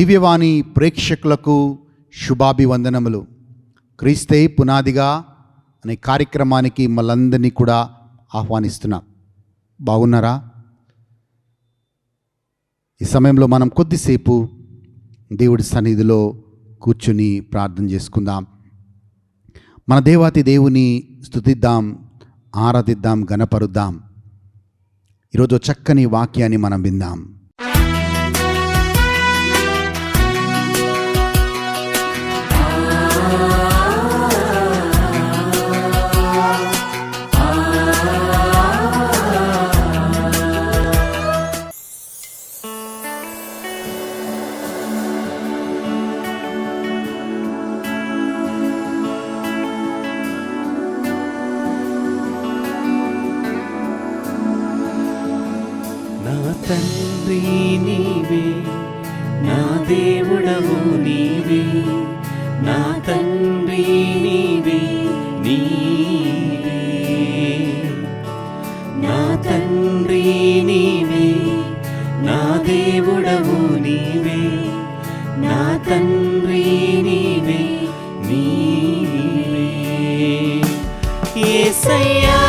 దివ్యవాణి ప్రేక్షకులకు శుభాభివందనములు. క్రీస్తే పునాదిగా అనే కార్యక్రమానికి మనందరినీ కూడా ఆహ్వానిస్తున్నాం. బాగున్నారా? ఈ సమయంలో మనం కొద్దిసేపు దేవుడి సన్నిధిలో కూర్చుని ప్రార్థన చేసుకుందాం. మన దేవాతి దేవుని స్తుతిద్దాం, ఆరాధిద్దాం, గణపరుద్దాం. ఈరోజు చక్కని వాక్యాన్ని మనం విందాం. తండ్రి నీవే, నా దేవుడవు నీవే, నా తండ్రి నీవే, నీవే నా తండ్రి నీవే, నా దేవుడవు నీవే, నా తండ్రి నీవే, నీవే యేసయ్యా,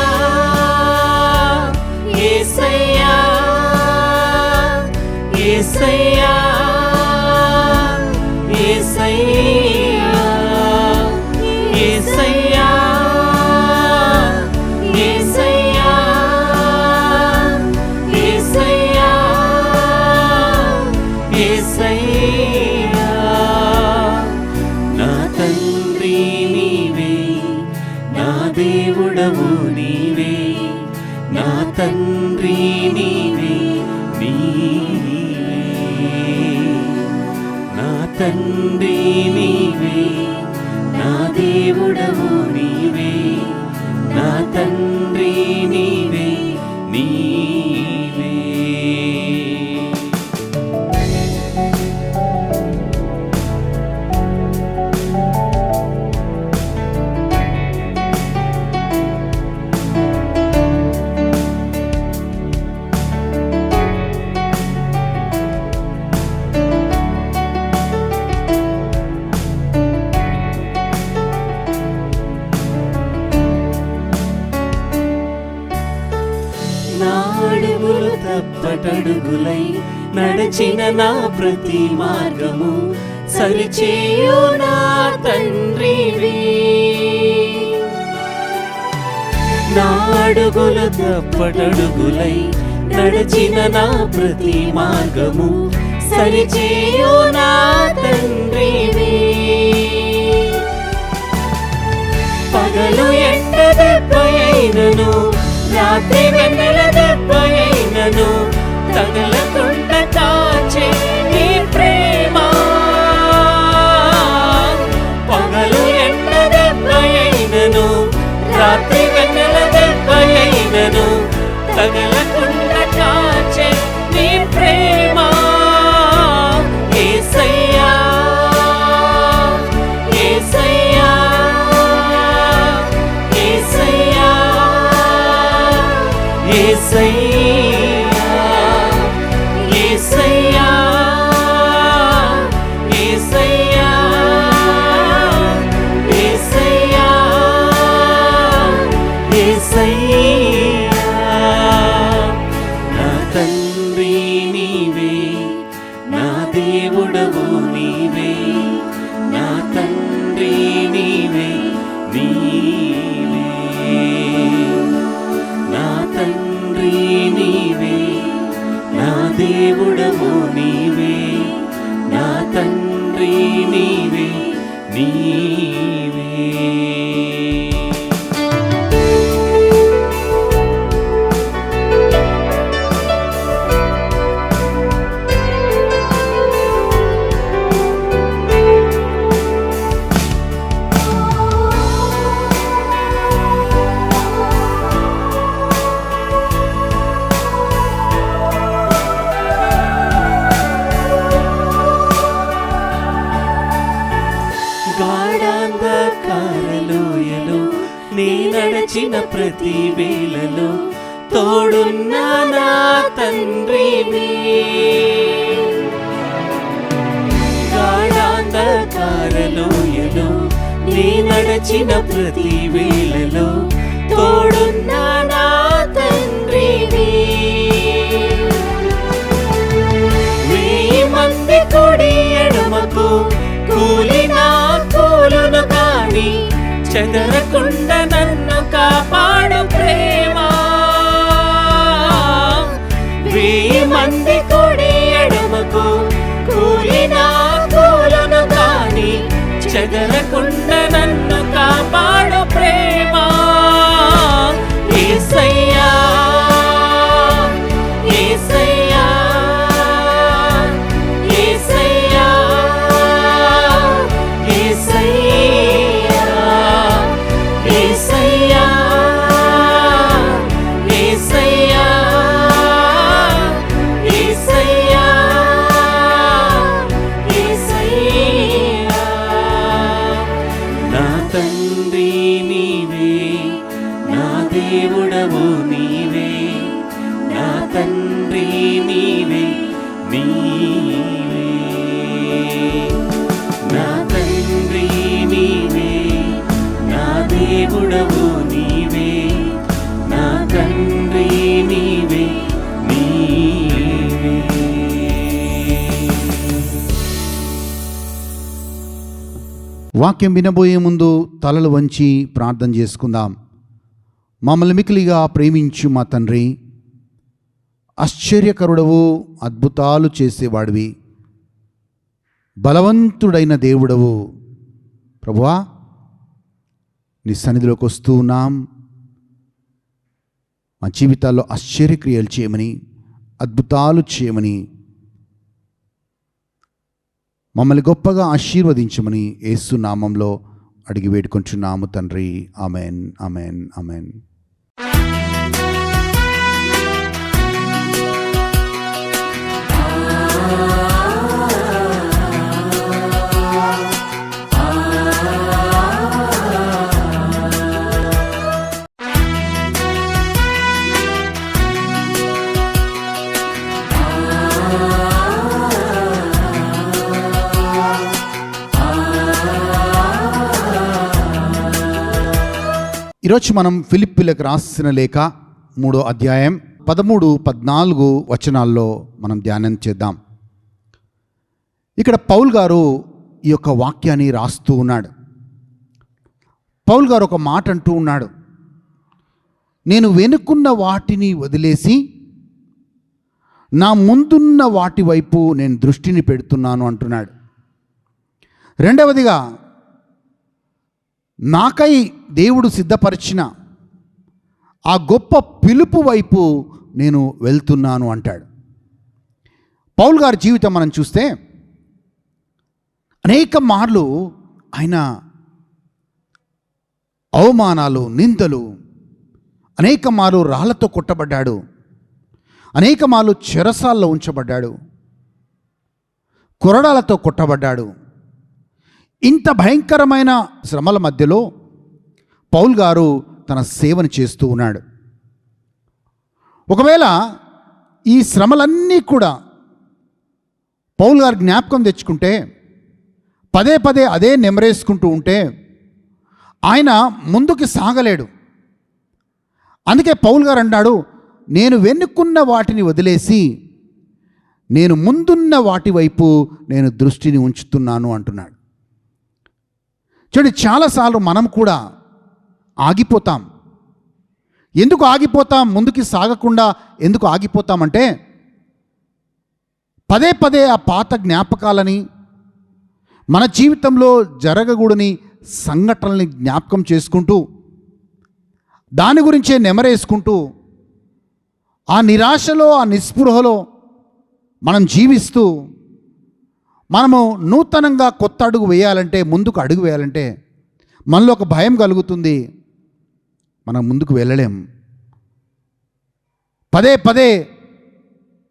యేసయ్యా, యేసయ్యా, యేసయ్యా, యేసయ్యా, యేసయ్యా, యేసయ్యా, యేసయ్యా, నా తండ్రి నీవే, నా దేవుడవు నీవే, నా తండ్రి నీవే, నా తండ్రి నీవే, నా దేవుడవు నీవే, నా తండ్రి నీవే, నీవే అడుగులు తప్పటడుగులై నడచిన నా ప్రతి మార్గము సరిచేయు నా తండ్రివి. నా అడుగులు తప్పటడుగులై నడచిన నా ప్రతి మార్గము సరిచేయు నా తండ్రివి. పగలు ఎండ దెబ్బయైనను, రాత్రి వెన్నెల దెబ్బయైనను తగలకుండా కాచే నీ ప్రేమ. పగలు ఎండ దెబ్బయైనను, రాత్రి వెన్నెల దెబ్బయైనను తగలకుండా కాచే నీ ప్రేమ. యేసయ్యా, యేసయ్యా, యేసయ్యా, యేసయ్యా, యేసయ్యా, యేసయ్యా, యేసయ్యా, యేసయ్యా, నా తండ్రి నీవే, నా దేవుడవు నీవే, నా తండ్రి నీవే, నీవే నా తండ్రి నీవే, నా దేవుడవు నీవే, నా తండ్రి నీవే, నీవే గాఢాంధకారలోయలో నీ నడచిన ప్రతి వేళలో తోడున్న నా తండ్రివి. లోయలో నీ నడచిన ప్రతి వేళలో తోడున్న నా తండ్రివి. 1000 మంది కుడి ఎడమకు కూలినా కూలును కాని చెదరకుండా నన్ను కాపాడు ప్రేమ. 1000 మంది కుడి ఎడమకు కూలినా కూలును కాని చెదరకుండా నన్ను కాపాడు ప్రేమ. యేసయ్యా యేసయ్యా యేసయ్యా యేసయ్యా యేసయ్యా యేసయ్యా యేసయ్యా యేసయ్యా. నా తండ్రి నీవే, నా దేవుడవు నీవే, నా తండ్రి నీవే నీవే. నా తండ్రి నీవే, నా దేవుడవు నీవే, నా తండ్రి నీవే నీవే. వాక్యం వినబోయే ముందు తలలు వంచి ప్రార్థన చేసుకుందాం. మమ్మల్ని మికిలిగా ప్రేమించు మా తండ్రి, ఆశ్చర్యకరుడవు, అద్భుతాలు చేసేవాడివి, బలవంతుడైన దేవుడవు ప్రభువా, నీ సన్నిధిలోకి వస్తూ ఉన్నాం. మా జీవితాల్లో ఆశ్చర్యక్రియలు చేయమని, అద్భుతాలు చేయమని, మమ్మల్ని గొప్పగా ఆశీర్వదించమని యేసు నామంలో అడిగి వేడుకుంటున్నాము తండ్రి. Amen amen amen. ఈరోజు మనం ఫిలిప్పీలకు రాసిన లేఖ 3వ అధ్యాయం 13, 14 వచనాల్లో మనం ధ్యానం చేద్దాం. ఇక్కడ పౌల్ గారు ఈ యొక్క వాక్యాన్ని రాస్తూ ఉన్నాడు. పౌల్ గారు ఒక మాట అంటూ ఉన్నాడు, నేను వెనుకున్న వాటిని వదిలేసి నా ముందున్న వాటి వైపు నేను దృష్టిని పెడుతున్నాను అంటున్నాడు. రెండవదిగా, నాకై దేవుడు సిద్ధపరిచిన ఆ గొప్ప పిలుపు వైపు నేను వెళ్తున్నాను అంటాడు. పౌల్ గారి జీవితం మనం చూస్తే అనేక మార్లు ఆయన అవమానాలు, నిందలు, అనేక మార్లు రాళ్లతో కొట్టబడ్డాడు, అనేక మార్లు చెరసాల్లో ఉంచబడ్డాడు, కొరడాలతో కొట్టబడ్డాడు. ఇంత భయంకరమైన శ్రమల మధ్యలో పౌల్ గారు తన సేవను చేస్తూ ఉన్నాడు. ఒకవేళ ఈ శ్రమలన్నీ కూడా పౌల్ గారు జ్ఞాపకం తెచ్చుకుంటే, పదే పదే అదే నెమరేసుకుంటూ ఉంటే ఆయన ముందుకు సాగలేడు. అందుకే పౌల్ గారు అన్నాడు, నేను వెనుకున్న వాటిని వదిలేసి నేను ముందున్న వాటి వైపు నేను దృష్టిని ఉంచుతున్నాను అంటున్నాడు. చూడండి, చాలాసార్లు మనం కూడా ఆగిపోతాం. ఎందుకు ఆగిపోతాం? ముందుకి సాగకుండా ఎందుకు ఆగిపోతామంటే, పదే పదే ఆ పాత జ్ఞాపకాలని, మన జీవితంలో జరగకూడని సంఘటనల్ని జ్ఞాపకం చేసుకుంటూ, దాని గురించే నెమరేసుకుంటూ, ఆ నిరాశలో, ఆ నిస్పృహలో మనం జీవిస్తూ, మనము నూతనంగా కొత్త అడుగు వేయాలంటే, ముందుకు అడుగు వేయాలంటే మనలో ఒక భయం కలుగుతుంది, మనం ముందుకు వెళ్ళలేం. పదే పదే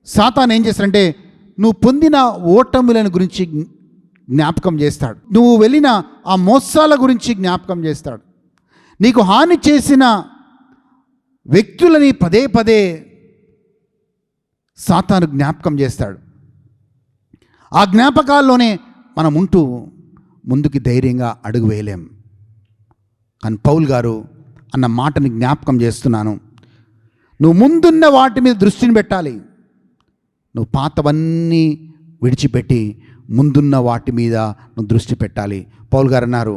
సాతాను ఏం చేస్తాడంటే, నువ్వు పొందిన ఓటములను గురించి జ్ఞాపకం చేస్తాడు, నువ్వు వెళ్ళిన ఆ మోసాల గురించి జ్ఞాపకం చేస్తాడు, నీకు హాని చేసిన వ్యక్తులని పదే పదే సాతాను జ్ఞాపకం చేస్తాడు. ఆ జ్ఞాపకాల్లోనే మనం ఉంటూ ముందుకి ధైర్యంగా అడుగు వేయలేం. కానీ పౌలు గారు అన్న మాటని జ్ఞాపకం చేస్తున్నాను. నువ్వు ముందున్న వాటి మీద దృష్టిని పెట్టాలి. నువ్వు పాతవన్నీ విడిచిపెట్టి ముందున్న వాటి మీద నువ్వు దృష్టి పెట్టాలి. పౌలు గారు అన్నారు,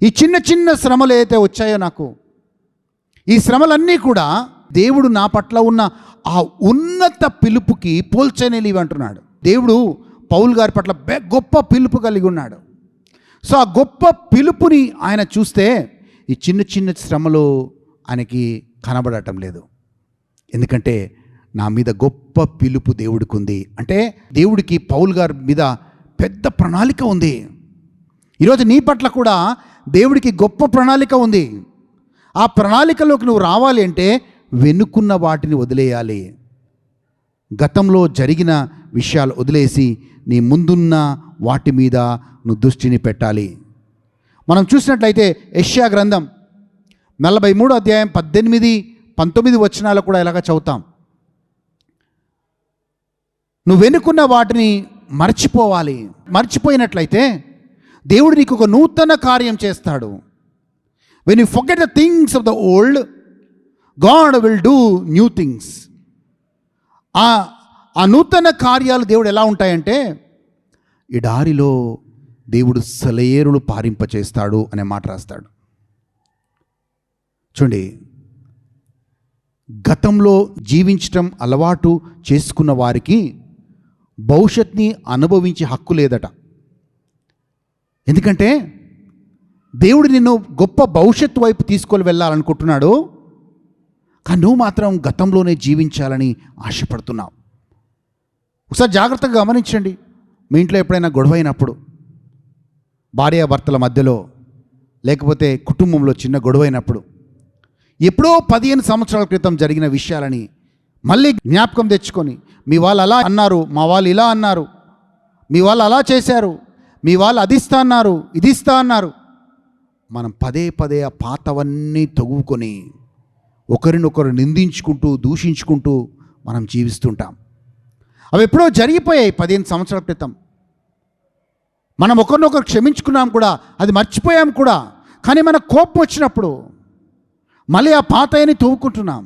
ఈ చిన్న చిన్న శ్రమలు ఏదైతే వచ్చాయో నాకు, ఈ శ్రమలన్నీ కూడా దేవుడు నా పట్ల ఉన్న ఆ ఉన్నత పిలుపుకి పోల్చనేలివి అంటున్నాడు. దేవుడు పౌలు గారి పట్ల గొప్ప పిలుపు కలిగి ఉన్నాడు. సో ఆ గొప్ప పిలుపుని ఆయన చూస్తే ఈ చిన్న చిన్న శ్రమలు ఆయనకి కనబడటం లేదు. ఎందుకంటే నా మీద గొప్ప పిలుపు దేవుడికి ఉంది. అంటే దేవుడికి పౌలు గారి మీద పెద్ద ప్రణాళిక ఉంది. ఈరోజు నీ పట్ల కూడా దేవుడికి గొప్ప ప్రణాళిక ఉంది. ఆ ప్రణాళికలోకి నువ్వు రావాలి అంటే వెనుకున్న వాటిని వదిలేయాలి. గతంలో జరిగిన విషయాలు వదిలేసి నీ ముందున్న వాటి మీద నువ్వు దృష్టిని పెట్టాలి. మనం చూసినట్లయితే యెషయా గ్రంథం 43 అధ్యాయం 18-19 వచనాలు కూడా ఇలాగ చదువుతాం. నువ్వు వెనుకున్న వాటిని మర్చిపోవాలి. మర్చిపోయినట్లయితే దేవుడు నీకు ఒక నూతన కార్యం చేస్తాడు. When you forget the things of the old, God will do new things. ఆ నూతన కార్యాలు దేవుడు ఎలా ఉంటాయంటే, ఎడారిలో దేవుడు సెలయేరులు పారింపచేస్తాడు అనే మాట రాస్తాడు. చూడండి, గతంలో జీవించటం అలవాటు చేసుకున్న వారికి భవిష్యత్ని అనుభవించే హక్కు లేదట. ఎందుకంటే దేవుడు నిన్ను గొప్ప భవిష్యత్తు వైపు తీసుకొని వెళ్ళాలనుకుంటున్నాడు. కానీ నువ్వు మాత్రం గతంలోనే జీవించాలని ఆశపడుతున్నావు. ఒకసారి జాగ్రత్తగా గమనించండి. మీ ఇంట్లో ఎప్పుడైనా గొడవ అయినప్పుడు, భార్యాభర్తల మధ్యలో, లేకపోతే కుటుంబంలో చిన్న గొడవ అయినప్పుడు, ఎప్పుడో 15 సంవత్సరాల క్రితం జరిగిన విషయాలని మళ్ళీ జ్ఞాపకం తెచ్చుకొని, మీ వాళ్ళు అలా అన్నారు, మా వాళ్ళు ఇలా అన్నారు, మీ వాళ్ళు అలా చేశారు, మీ వాళ్ళు అది ఇస్తా అన్నారు, ఇది ఇస్తా అన్నారు, మనం పదే పదే ఆ పాతవన్నీ తగువుకొని ఒకరినొకరు నిందించుకుంటూ దూషించుకుంటూ మనం జీవిస్తుంటాం. అవి ఎప్పుడో జరిగిపోయాయి 15 సంవత్సరాల క్రితం. మనం ఒకరినొకరు క్షమించుకున్నాం కూడా, అది మర్చిపోయాం కూడా. కానీ మన కోపం వచ్చినప్పుడు మళ్ళీ ఆ పాతయని తవ్వుకుంటున్నాం.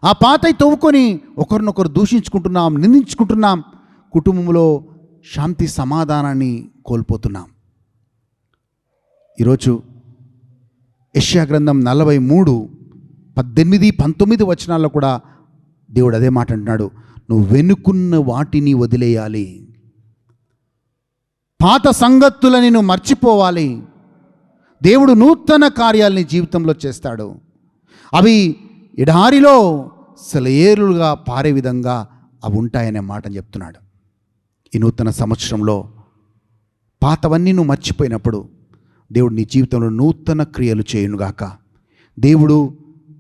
ఆ పాతయి తవ్వుకొని ఒకరినొకరు దూషించుకుంటున్నాం, నిందించుకుంటున్నాం. కుటుంబంలో శాంతి సమాధానాన్ని కోల్పోతున్నాం. ఈరోజు యెషయా గ్రంథం 43:18-19 వచనాల్లో కూడా దేవుడు అదే మాట అంటున్నాడు. నువ్వు వెనుకున్న వాటిని వదిలేయాలి. పాత సంగతులని నువ్వు మర్చిపోవాలి. దేవుడు నూతన కార్యాలని జీవితంలో చేస్తాడు. అవి ఎడారిలో సెలయేరులుగా పారే విధంగా అవి ఉంటాయనే మాటని చెప్తున్నాడు. ఈ నూతన సంవత్సరంలో పాతవన్నీ నువ్వు మర్చిపోయినప్పుడు దేవుడు నీ జీవితంలో నూతన క్రియలు చేయునుగాక. దేవుడు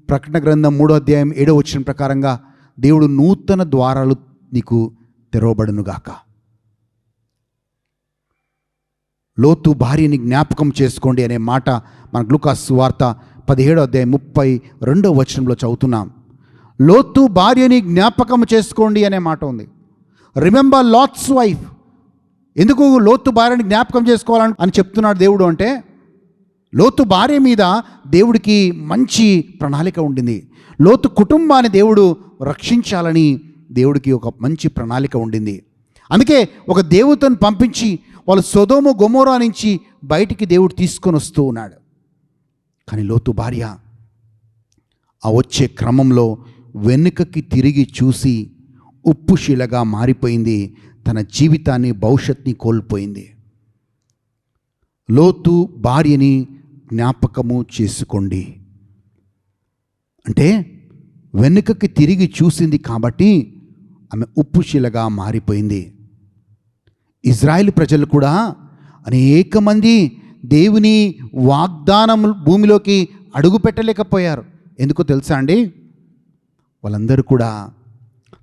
ప్రకటన గ్రంథం 3వ అధ్యాయం 7వ వచనం ప్రకారంగా దేవుడు నూతన ద్వారాలు నీకు తెరవబడునుగాక. లోతు భార్యని జ్ఞాపకం చేసుకోండి అనే మాట మన లూకాసు సువార్త 17వ అధ్యాయం 32వ వచనంలో చదువుతున్నాం. లోతు భార్యని జ్ఞాపకం చేసుకోండి అనే మాట ఉంది. Remember LADS wife. ఎందుకు లోతు భార్యని జ్ఞాపకం చేసుకోవాలని అని చెప్తున్నాడు దేవుడు అంటే, లోతు భార్య మీద దేవుడికి మంచి ప్రణాళిక ఉండింది. లోతు కుటుంబాన్ని దేవుడు రక్షించాలని దేవుడికి ఒక మంచి ప్రణాళిక ఉండింది. అందుకే ఒక దేవతను పంపించి వాళ్ళు సొదొమ గొమొర్రా నుంచి బయటికి దేవుడు తీసుకొని వస్తూ ఉన్నాడు. కానీ లోతు భార్య ఆ వచ్చే క్రమంలో వెనుకకి తిరిగి చూసి ఉప్పుశిలగా మారిపోయింది. తన జీవితాన్ని, భవిష్యత్తుని కోల్పోయింది. లోతు భార్యని జ్ఞాపకము చేసుకోండి అంటే వెనుకకి తిరిగి చూసింది కాబట్టి ఆమె ఉప్పుశిలగా మారిపోయింది. ఇజ్రాయేల్ ప్రజలు కూడా అనేక మంది దేవుని వాగ్దానం భూమిలోకి అడుగు పెట్టలేకపోయారు. ఎందుకో తెలుసా అండి? వాళ్ళందరూ కూడా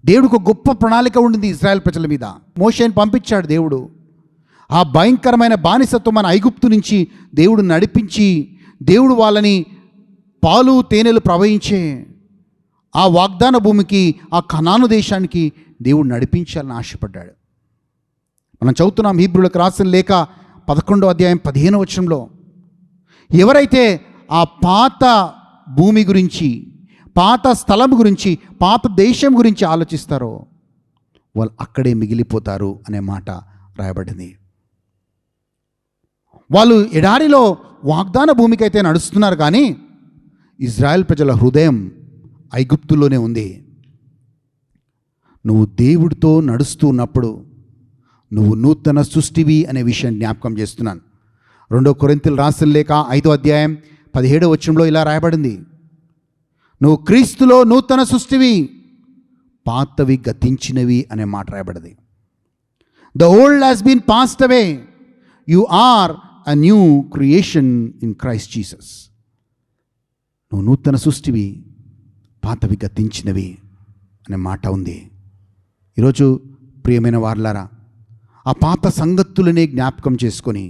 దేవుడికి ఒక గొప్ప ప్రణాళిక ఉండింది ఇజ్రాయేల్ ప్రజల మీద. మోషేని పంపించాడు దేవుడు. ఆ భయంకరమైన బానిసత్వమైన ఐగుప్తు నుంచి దేవుడు నడిపించి, దేవుడు వాళ్ళని పాలు తేనెలు ప్రవహించే ఆ వాగ్దాన భూమికి, ఆ కనాను దేశానికి దేవుడు నడిపించాలని ఆశపడ్డాడు. మనం చదువుతున్నాం హీబ్రూలకు రాసిన లేఖ 11వ అధ్యాయం 15వ వచనంలో ఎవరైతే ఆ పాత భూమి గురించి, పాత స్థలం గురించి, పాత దేశం గురించి ఆలోచిస్తారో వాళ్ళు అక్కడే మిగిలిపోతారు అనే మాట రాయబడింది. వాళ్ళు ఎడారిలో వాగ్దాన భూమికైతే నడుస్తున్నారు, కానీ ఇజ్రాయెల్ ప్రజల హృదయం ఐగుప్తులోనే ఉంది. నువ్వు దేవుడితో నడుస్తూ ఉన్నప్పుడు నువ్వు నూతన సృష్టివి అనే విషయం జ్ఞాపకం చేస్తున్నాను. 2 కొరింథీయులకు రాసిన లేఖ 5వ అధ్యాయం 17వ వచనంలో ఇలా రాయబడింది, నువ్వు క్రీస్తులో నూతన సృష్టివి, పాతవి గతించినవి అనే మాట రాయబడింది. The old has been passed away, you are a new creation in Christ Jesus. నువ్వు నూతన సృష్టివి, పాతవి గతించినవి అనే మాట ఉంది. ఈరోజు ప్రియమైన వారలారా, ఆ పాత సంగతులనే జ్ఞాపకం చేసుకొని,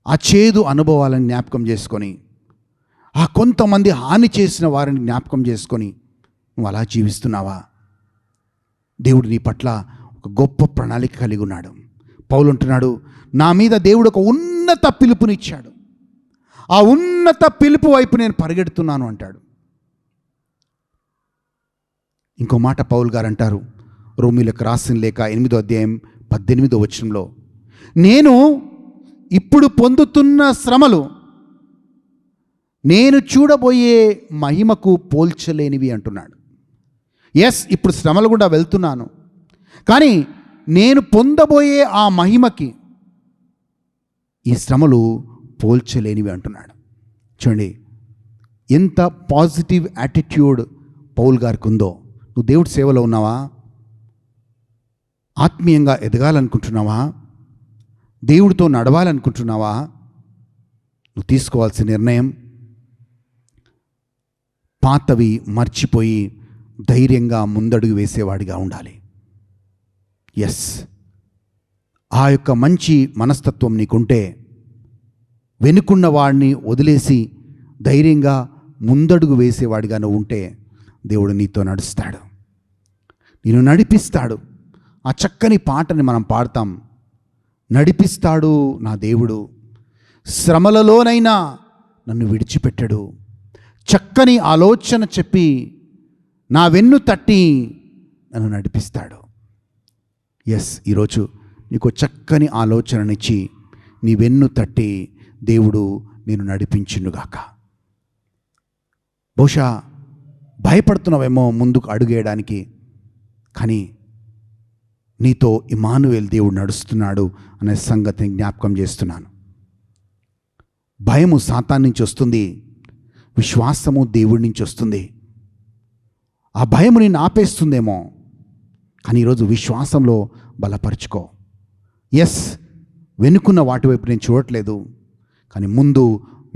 ఆ చేదు అనుభవాలను జ్ఞాపకం చేసుకొని, ఆ కొంతమంది హాని చేసిన వారిని జ్ఞాపకం చేసుకొని నువ్వు అలా జీవిస్తున్నావా? దేవుడు నీ పట్ల ఒక గొప్ప ప్రణాళిక కలిగి ఉన్నాడు. పౌలు అంటున్నాడు, నా మీద దేవుడు ఒక ఉన్నత పిలుపునిచ్చాడు, ఆ ఉన్నత పిలుపు వైపు నేను పరిగెడుతున్నాను అంటాడు. ఇంకో మాట పౌలు గారు అంటారు, రోమీయులకు రాసిన లేఖ 8వ అధ్యాయం 18వ వచనంలో, నేను ఇప్పుడు పొందుతున్న శ్రమలు నేను చూడబోయే మహిమకు పోల్చలేనివి అంటున్నాడు. ఎస్, ఇప్పుడు శ్రమలు గుండా వెళ్తున్నాను, కానీ నేను పొందబోయే ఆ మహిమకి ఈ శ్రమలు పోల్చలేనివి అంటున్నాడు. చూడండి ఎంత పాజిటివ్ యాటిట్యూడ్ పౌల్ గారికి ఉందో. నువ్వు దేవుడి సేవలో ఉన్నావా? ఆత్మీయంగా ఎదగాలనుకుంటున్నావా? దేవుడితో నడవాలనుకుంటున్నావా? నువ్వు తీసుకోవాల్సిన నిర్ణయం పాతవి మర్చిపోయి ధైర్యంగా ముందడుగు వేసేవాడిగా ఉండాలి. ఎస్, ఆ యొక్క మంచి మనస్తత్వం నీకుంటే వెనుకున్న వాడిని వదిలేసి ధైర్యంగా ముందడుగు వేసేవాడిగా నువ్వు ఉంటే దేవుడు నీతో నడుస్తాడు, నిన్ను నడిపిస్తాడు. ఆ చక్కని పాటని మనం పాడతాం, నడిపిస్తాడు నా దేవుడు, శ్రమలలోనైనా నన్ను విడిచిపెట్టడు, చక్కని ఆలోచన చెప్పి నా వెన్ను తట్టి నన్ను నడిపిస్తాడు. ఎస్, ఈరోజు నీకు చక్కని ఆలోచననిచ్చి నీ వెన్ను తట్టి దేవుడు నేను నడిపించునుగాక. బహుశా భయపడుతున్నావేమో ముందుకు అడుగేయడానికి, కానీ నీతో ఇమ్మానుయేల్ దేవుడు నడుస్తున్నాడు అనే సంగతిని జ్ఞాపకం చేస్తున్నాను. భయము సాతాను నుంచి వస్తుంది, విశ్వాసము దేవుడి నుంచి వస్తుంది. ఆ భయము నిన్ను ఆపేస్తుందేమో, కానీ ఈరోజు విశ్వాసంలో బలపరుచుకో. ఎస్, వెనుకున్న వాటి వైపు నేను చూడట్లేదు, కానీ ముందు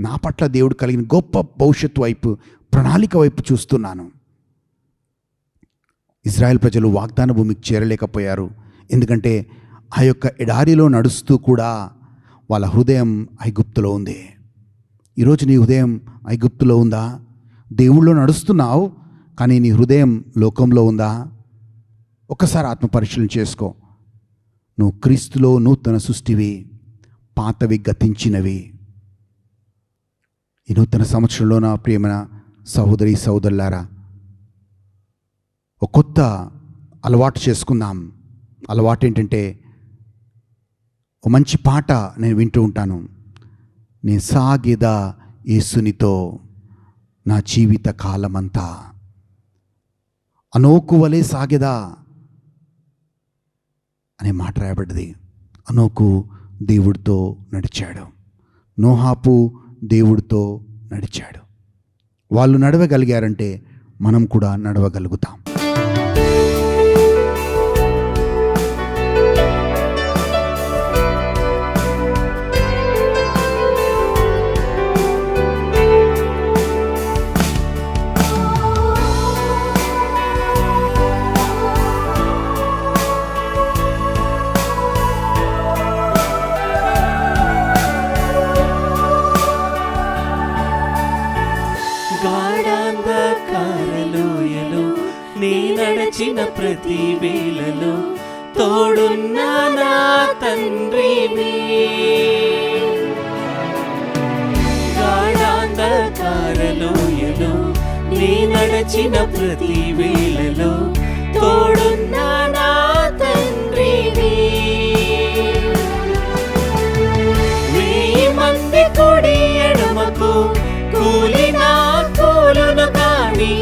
నా పట్ల దేవుడు కలిగిన గొప్ప భవిష్యత్తు వైపు, ప్రణాళిక వైపు చూస్తున్నాను. ఇజ్రాయెల్ ప్రజలు వాగ్దాన భూమికి చేరలేకపోయారు, ఎందుకంటే ఆ యొక్క ఎడారిలో నడుస్తూ కూడా వాళ్ళ హృదయం ఐగుప్తులో ఉంది. ఈరోజు నీ హృదయం ఐగుప్తులో ఉందా? దేవుళ్ళో నడుస్తున్నావు, కానీ నీ హృదయం లోకంలో ఉందా? ఒక్కసారి ఆత్మపరిశీలన చేసుకో. నువ్వు క్రీస్తులో నూతన సృష్టివి, పాతవి గతించినవి. ఈ నూతన సంవత్సరంలో నా ప్రియమైన సహోదరి సహోదరులారా, ఒక కొత్త అలవాటు చేసుకుందాం. అలవాటు ఏంటంటే, ఒక మంచి పాట నేను వింటూ ఉంటాను, నే సాగేదా యేసునితో నా జీవిత కాలమంతా, అనోకువలే సాగేదా అనే మాట రాయబడ్డది. అనోకు దేవుడితో నడిచాడు, నోహాపు దేవుడితో నడిచాడు. వాళ్ళు నడవగలిగారంటే మనం కూడా నడవగలుగుతాం. గాఢాంధకారలోయలో నీ నడచిన ప్రతి వేళలో తోడున్న నా తండ్రివి. నీ నడచిన ప్రతి వేళలో తోడున్న నా తండ్రివి. 1000 మంది కుడి ఎడమకు కూలిన కూలును కాని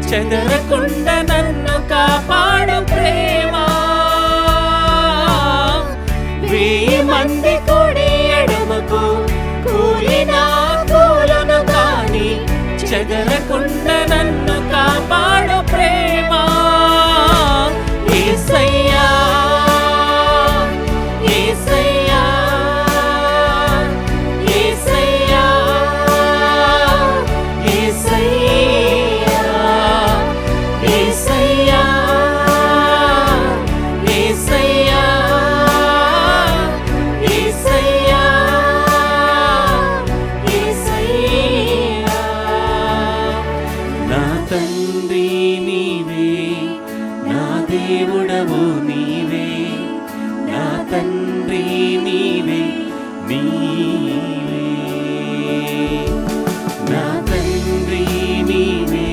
చెదరకుండా నన్ను కాపాడు ప్రేమ. 1000 మంది కుడి ఎడమకు కూలిన కూలును కాని చెదరకుండా నన్ను కాపాడు ప్రేమ. యేసయ్యా యేసయ్యా యేసయ్యా యేసయ్యా యేసయ్యా యేసయ్యా యేసయ్యా యేసయ్యా. నా తండ్రి నీవే, నా దేవుడవు నీవే, నా తండ్రి నీవే నీవే. నా తండ్రి నీవే,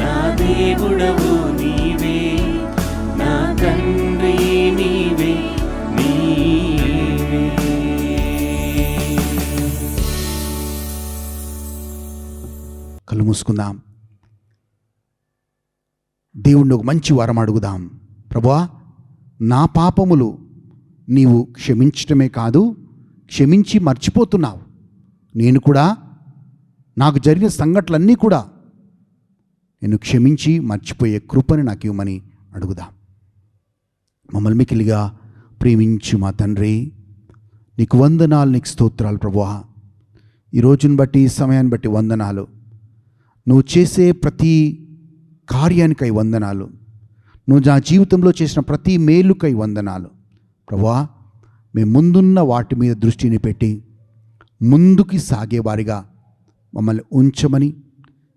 నా దేవుడవు నీవే, నా తండ్రి నీవే నీవే. కళ్ళు మూసుకుందాం. దేవుణ్ణి ఒక మంచి వరం అడుగుదాం. ప్రభువా, నా పాపములు నీవు క్షమించటమే కాదు, క్షమించి మర్చిపోతున్నావు. నేను కూడా నాకు జరిగిన సంఘటనలన్నీ కూడా నేను క్షమించి మర్చిపోయే కృపని నాకు ఇవ్వమని అడుగుదాం. మమ్మల్ని మికిలిగా ప్రేమించు మా తండ్రి, నీకు వందనాలు, నీకు స్తోత్రాలు ప్రభువా. ఈ రోజుని బట్టి, ఈ సమయాన్ని బట్టి వందనాలు. నువ్వు చేసే ప్రతి కార్యానికై వందనాలు. నువ్వు నా జీవితంలో చేసిన ప్రతి మేలుకై వందనాలు ప్రభువా. మేము ముందున్న వాటి మీద దృష్టిని పెట్టి ముందుకి సాగేవారిగా మమ్మల్ని ఉంచమని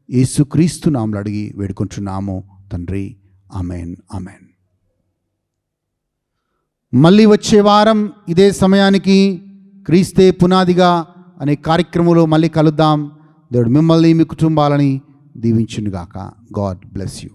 యేసుక్రీస్తు నామములో అడిగి వేడుకుంటున్నాము తండ్రి. Amen amen. మళ్ళీ వచ్చే వారం ఇదే సమయానికి క్రీస్తే పునాదిగా అనే కార్యక్రమంలో మళ్ళీ కలుద్దాం. దేవుడు మిమ్మల్ని, మీ కుటుంబాలని దీవించునుగాక. God bless you.